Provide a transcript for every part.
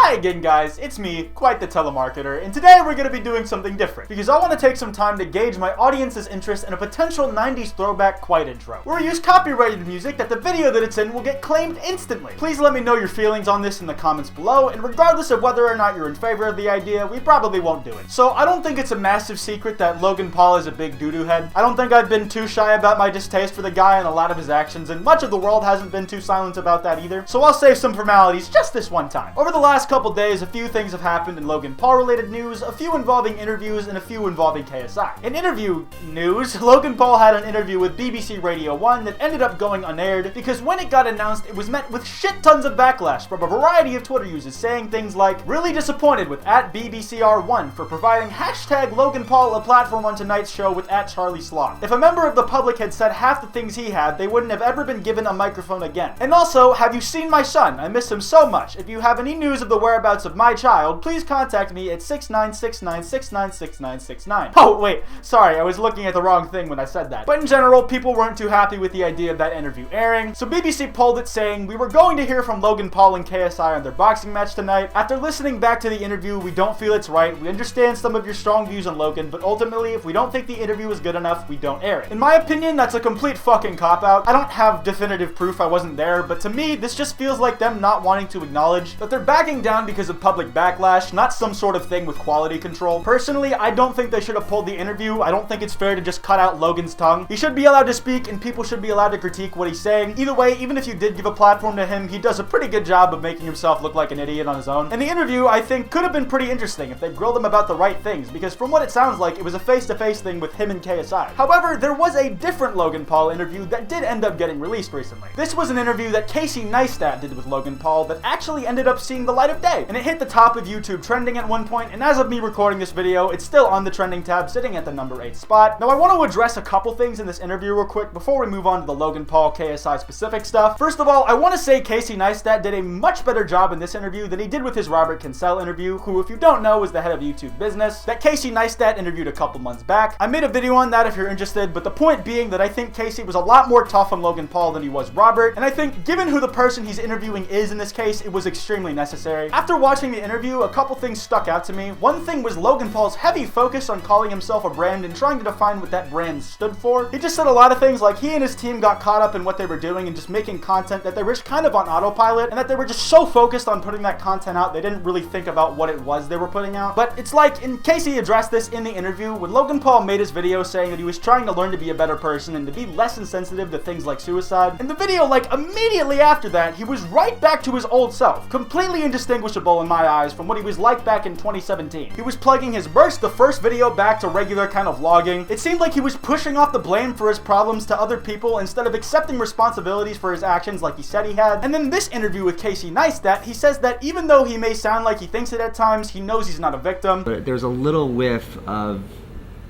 Hi again guys, it's me, Kwite the telemarketer, and today we're going to be doing something different, because I want to take some time to gauge my audience's interest in a potential 90s throwback Kwite intro. We'll use copyrighted music that the video that it's in will get claimed instantly. Please let me know your feelings on this in the comments below, and regardless of whether or not you're in favor of the idea, we probably won't do it. So I don't think it's a massive secret that Logan Paul is a big doo-doo head. I don't think I've been too shy about my distaste for the guy and a lot of his actions, and much of the world hasn't been too silent about that either, so I'll save some formalities just this one time. Over the last couple days, a few things have happened in Logan Paul related news, a few involving interviews, and a few involving KSI. In interview news, Logan Paul had an interview with BBC Radio 1 that ended up going unaired because when it got announced, it was met with shit tons of backlash from a variety of Twitter users saying things like, really disappointed with @BBCR1 for providing hashtag Logan Paul a platform on tonight's show with @CharlieSloth. If a member of the public had said half the things he had, they wouldn't have ever been given a microphone again. And also, have you seen my son? I miss him so much. If you have any news of the whereabouts of my child, please contact me at 6969696969. Oh, wait, sorry, I was looking at the wrong thing when I said that. But in general, people weren't too happy with the idea of that interview airing, so BBC pulled it saying, we were going to hear from Logan Paul and KSI on their boxing match tonight. After listening back to the interview, we don't feel it's right. We understand some of your strong views on Logan, but ultimately, if we don't think the interview is good enough, we don't air it. In my opinion, that's a complete fucking cop-out. I don't have definitive proof I wasn't there, but to me, this just feels like them not wanting to acknowledge that they're backing down because of public backlash, not some sort of thing with quality control. Personally, I don't think they should have pulled the interview. I don't think it's fair to just cut out Logan's tongue. He should be allowed to speak, and people should be allowed to critique what he's saying. Either way, even if you did give a platform to him, he does a pretty good job of making himself look like an idiot on his own. And the interview, I think, could have been pretty interesting if they grilled him about the right things, because from what it sounds like, it was a face-to-face thing with him and KSI. However, there was a different Logan Paul interview that did end up getting released recently. This was an interview that KSI did with Logan Paul that actually ended up seeing the light of day, and it hit the top of YouTube trending at one point, and as of me recording this video, it's still on the trending tab, sitting at the number 8 spot. Now, I want to address a couple things in this interview real quick before we move on to the Logan Paul KSI specific stuff. First of all, I want to say KSI did a much better job in this interview than he did with his Robert Kinsell interview, who, if you don't know, is the head of YouTube business, that KSI interviewed a couple months back. I made a video on that if you're interested, but the point being that I think KSI was a lot more tough on Logan Paul than he was Robert, and I think given who the person he's interviewing is in this case, it was extremely necessary. After watching the interview, a couple things stuck out to me. One thing was Logan Paul's heavy focus on calling himself a brand and trying to define what that brand stood for. He just said a lot of things like he and his team got caught up in what they were doing and just making content that they were just kind of on autopilot, and that they were just so focused on putting that content out, they didn't really think about what it was they were putting out. But it's like, in case he addressed this in the interview, when Logan Paul made his video saying that he was trying to learn to be a better person and to be less insensitive to things like suicide, in the video, like, immediately after that, he was right back to his old self, completely indistinguishable in my eyes from what he was like back in 2017. He was plugging his burst, the first video, back to regular kind of vlogging. It seemed like he was pushing off the blame for his problems to other people instead of accepting responsibilities for his actions like he said he had. And then this interview with KSI, he says that even though he may sound like he thinks it at times, he knows he's not a victim. But there's a little whiff of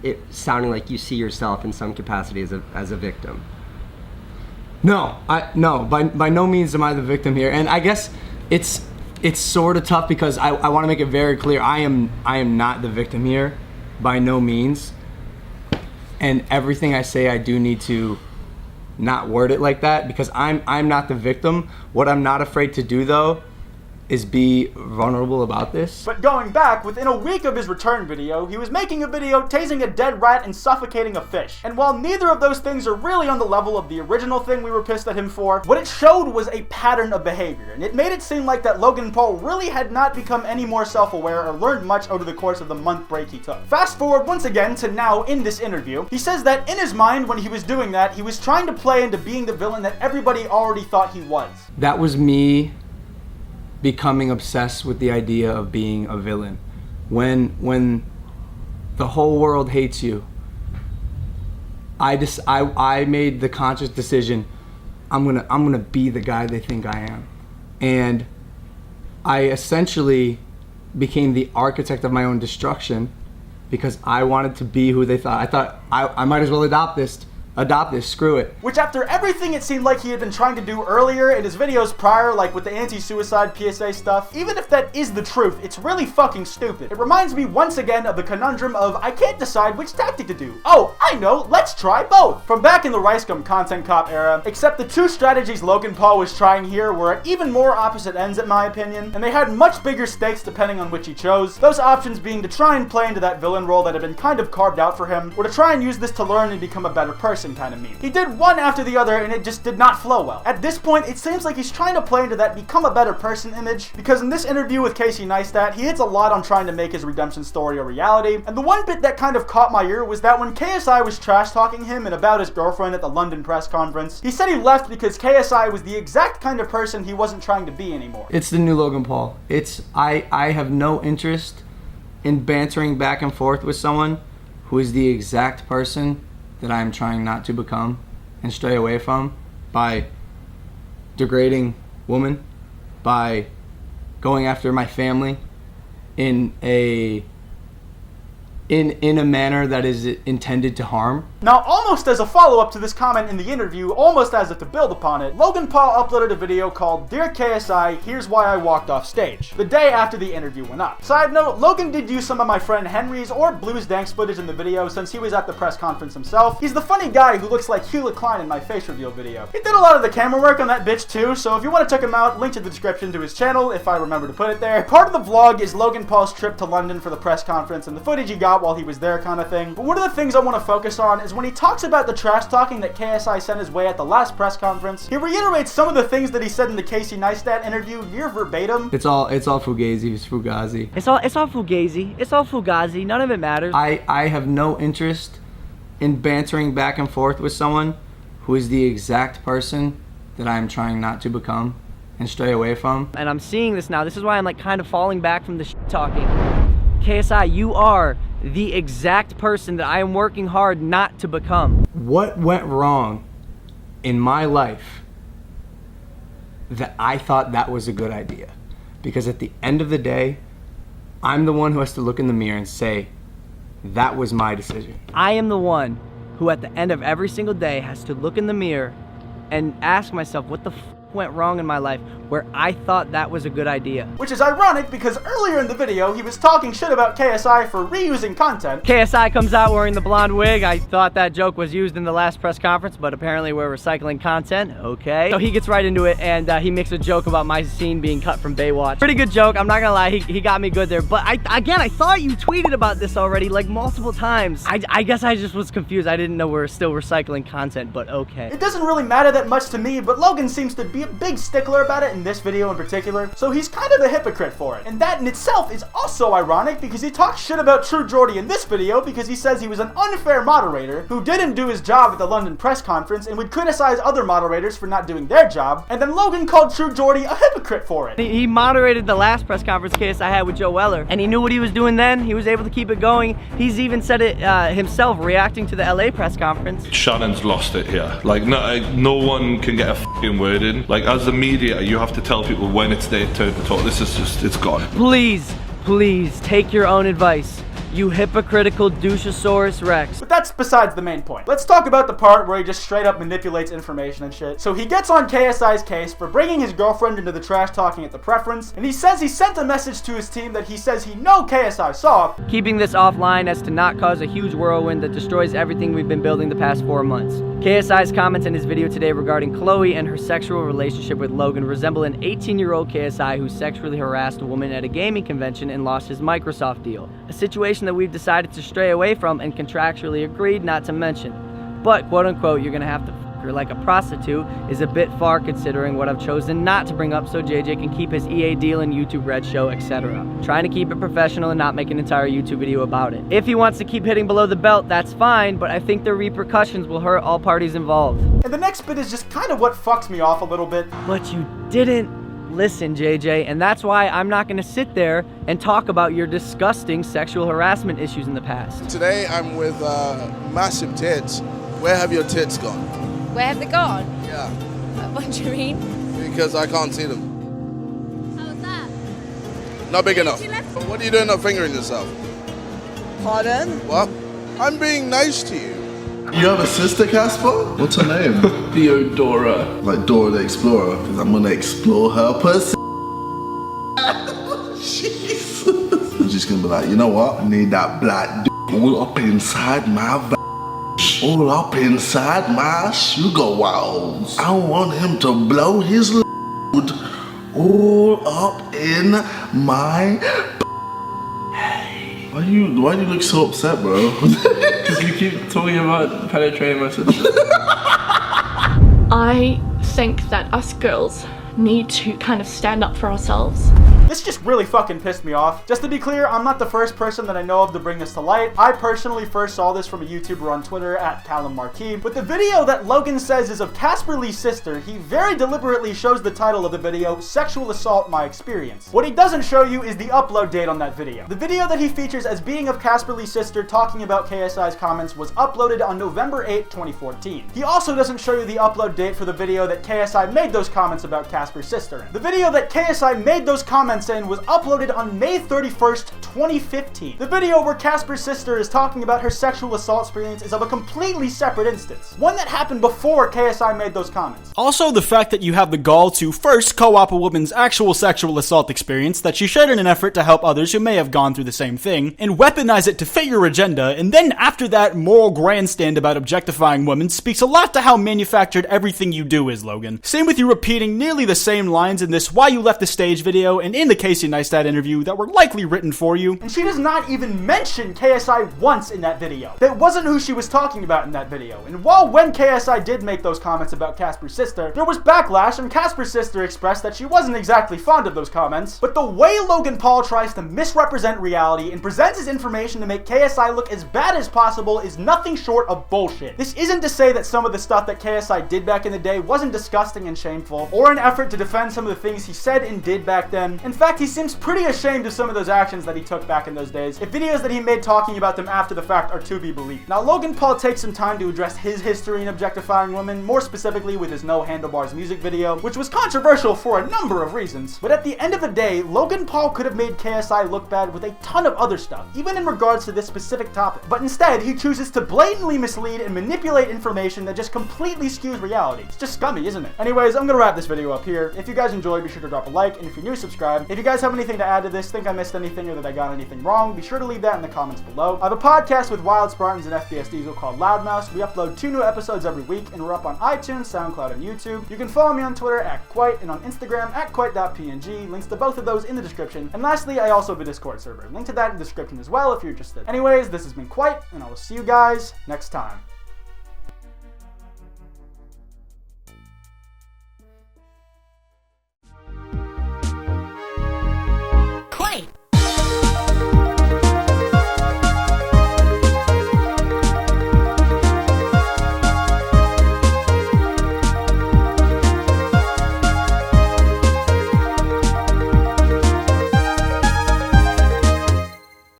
it sounding like you see yourself in some capacity as a victim. No, by no means am I the victim here, and I guess it's sort of tough because I want to make it very clear I am not the victim here, by no means, and everything I say I do need to not word it like that because I'm not the victim. What I'm not afraid to do though is be vulnerable about this. But going back, within a week of his return video, he was making a video tasing a dead rat and suffocating a fish. And while neither of those things are really on the level of the original thing we were pissed at him for, what it showed was a pattern of behavior, and it made it seem like that Logan Paul really had not become any more self-aware or learned much over the course of the month break he took. Fast forward once again to now in this interview, he says that in his mind when he was doing that, he was trying to play into being the villain that everybody already thought he was. That was me becoming obsessed with the idea of being a villain. When the whole world hates you, I made the conscious decision, I'm gonna be the guy they think I am. And I essentially became the architect of my own destruction because I wanted to be who they thought. I thought I might as well adopt this adopt this, screw it. Which after everything it seemed like he had been trying to do earlier in his videos prior, like with the anti-suicide PSA stuff, even if that is the truth, it's really fucking stupid. It reminds me once again of the conundrum of I can't decide which tactic to do. Oh, I know, let's try both. From back in the RiceGum Content Cop era, except the two strategies Logan Paul was trying here were at even more opposite ends in my opinion, and they had much bigger stakes depending on which he chose. Those options being to try and play into that villain role that had been kind of carved out for him, or to try and use this to learn and become a better person kind of meme. He did one after the other and it just did not flow well. At this point, it seems like he's trying to play into that become a better person image, because in this interview with KSI Neistat, he hits a lot on trying to make his redemption story a reality, and the one bit that kind of caught my ear was that when KSI was trash talking him and about his girlfriend at the London press conference, he said he left because KSI was the exact kind of person he wasn't trying to be anymore. It's the new Logan Paul. I have no interest in bantering back and forth with someone who is the exact person that I am trying not to become and stray away from by degrading women, by going after my family in a manner that is intended to harm. Now, almost as a follow-up to this comment in the interview, almost as if to build upon it, Logan Paul uploaded a video called Dear KSI, Here's Why I Walked Off Stage, the day after the interview went up. Side note, Logan did use some of my friend Henry's or Blue's Danks footage in the video since he was at the press conference himself. He's the funny guy who looks like Hugh Klein in my face reveal video. He did a lot of the camera work on that bitch too, so if you want to check him out, link to the description to his channel if I remember to put it there. Part of the vlog is Logan Paul's trip to London for the press conference and the footage he got while he was there kind of thing. But one of the things I want to focus on is when he talks about the trash talking that KSI sent his way at the last press conference, he reiterates some of the things that he said in the KSI Neistat interview near verbatim. It's all fugazi, it's fugazi. It's all fugazi. It's all fugazi. None of it matters. I have no interest in bantering back and forth with someone who is the exact person that I am trying not to become and stray away from. And I'm seeing this now. This is why I'm like kind of falling back from the talking. KSI, you are the exact person that I am working hard not to become. What went wrong in my life that I thought that was a good idea? Because at the end of the day, I'm the one who has to look in the mirror and say, that was my decision. I am the one who at the end of every single day has to look in the mirror and ask myself, what the went wrong in my life where I thought that was a good idea. Which is ironic because earlier in the video, he was talking shit about KSI for reusing content. KSI comes out wearing the blonde wig. I thought that joke was used in the last press conference, but apparently we're recycling content. Okay. So he gets right into it and he makes a joke about my scene being cut from Baywatch. Pretty good joke. I'm not gonna lie. He got me good there. But I thought you tweeted about this already like multiple times. I guess I just was confused. I didn't know we're still recycling content, but okay. It doesn't really matter that much to me, but Logan seems to be a big stickler about it in this video in particular, so he's kind of a hypocrite for it. And that in itself is also ironic because he talks shit about True Geordie in this video because he says he was an unfair moderator who didn't do his job at the London press conference and would criticize other moderators for not doing their job, and then Logan called True Geordie a hypocrite for it. He moderated the last press conference KSI had with Joe Weller, and he knew what he was doing then. He was able to keep it going. He's even said it himself, reacting to the LA press conference. Shannon's lost it here. Like, no one can get a f***ing word in. Like, as the media, you have to tell people when it's their turn to talk. This is just, it's gone. Please, please, take your own advice. You hypocritical douchosaurus rex. But that's besides the main point. Let's talk about the part where he just straight up manipulates information and shit. So he gets on KSI's case for bringing his girlfriend into the trash talking at the preference, and he says he sent a message to his team that he says he know KSI saw. Keeping this offline as to not cause a huge whirlwind that destroys everything we've been building the past 4 months. KSI's comments in his video today regarding Chloe and her sexual relationship with Logan resemble an 18-year-old KSI who sexually harassed a woman at a gaming convention and lost his Microsoft deal. A situation that we've decided to stray away from and contractually agreed not to mention. But, quote-unquote, you're gonna have to f her like a prostitute is a bit far considering what I've chosen not to bring up so JJ can keep his EA deal and YouTube Red show, etc. Trying to keep it professional and not make an entire YouTube video about it. If he wants to keep hitting below the belt, that's fine, but I think the repercussions will hurt all parties involved. And the next bit is just kind of what fucks me off a little bit. But you didn't listen, JJ, and that's why I'm not gonna sit there and talk about your disgusting sexual harassment issues in the past. Today I'm with massive tits. Where have your tits gone? Where have they gone? Yeah. What do you mean? Because I can't see them. How's that? Not big enough. What are you doing not fingering yourself? Pardon? What? I'm being nice to you. You have a sister, Casper? What's her name? Theodora. Like Dora the Explorer, because I'm gonna explore her pussy. Jesus. I'm just gonna be like, you know what? I need that black d all up inside my all up inside my sugar walls. I want him to blow his load all up in my. Why do you look so upset, bro? Because you keep talking about penetrating my sister. I think that us girls need to kind of stand up for ourselves. This just really fucking pissed me off. Just to be clear, I'm not the first person that I know of to bring this to light. I personally first saw this from a YouTuber on Twitter at CallmeStrom. With the video that Logan says is of Casper Lee's sister, he very deliberately shows the title of the video, Sexual Assault My Experience. What he doesn't show you is the upload date on that video. The video that he features as being of Casper Lee's sister talking about KSI's comments was uploaded on November 8, 2014. He also doesn't show you the upload date for the video that KSI made those comments about Casper's sister in. The video that KSI made those comments in was uploaded on May 31st, 2015. The video where Casper's sister is talking about her sexual assault experience is of a completely separate instance, one that happened before KSI made those comments. Also, the fact that you have the gall to first co-op a woman's actual sexual assault experience that she shared in an effort to help others who may have gone through the same thing, and weaponize it to fit your agenda, and then after that moral grandstand about objectifying women speaks a lot to how manufactured everything you do is, Logan. Same with you repeating nearly the same lines in this Why You Left the Stage video and in the Casey Neistat interview that were likely written for you. And she does not even mention KSI once in that video. That wasn't who she was talking about in that video. And while when KSI did make those comments about Casper's sister, there was backlash and Casper's sister expressed that she wasn't exactly fond of those comments. But the way Logan Paul tries to misrepresent reality and presents his information to make KSI look as bad as possible is nothing short of bullshit. This isn't to say that some of the stuff that KSI did back in the day wasn't disgusting and shameful, or an effort to defend some of the things he said and did back then. In fact, he seems pretty ashamed of some of those actions that he took back in those days, if videos that he made talking about them after the fact are to be believed. Now, Logan Paul takes some time to address his history in objectifying women, more specifically with his No Handlebars music video, which was controversial for a number of reasons. But at the end of the day, Logan Paul could have made KSI look bad with a ton of other stuff, even in regards to this specific topic. But instead, he chooses to blatantly mislead and manipulate information that just completely skews reality. It's just scummy, isn't it? Anyways, I'm gonna wrap this video up here. If you guys enjoyed, be sure to drop a like, and if you're new, subscribe. If you guys have anything to add to this, think I missed anything or that I got anything wrong, be sure to leave that in the comments below. I have a podcast with Wild Spartans and FBS Diesel called Loudmouse. We upload 2 new episodes every week, and we're up on iTunes, SoundCloud, and YouTube. You can follow me on Twitter at Kwite and on Instagram at Kwite.png. Links to both of those in the description. And lastly, I also have a Discord server. Link to that in the description as well if you're interested. Anyways, this has been Kwite, and I will see you guys next time.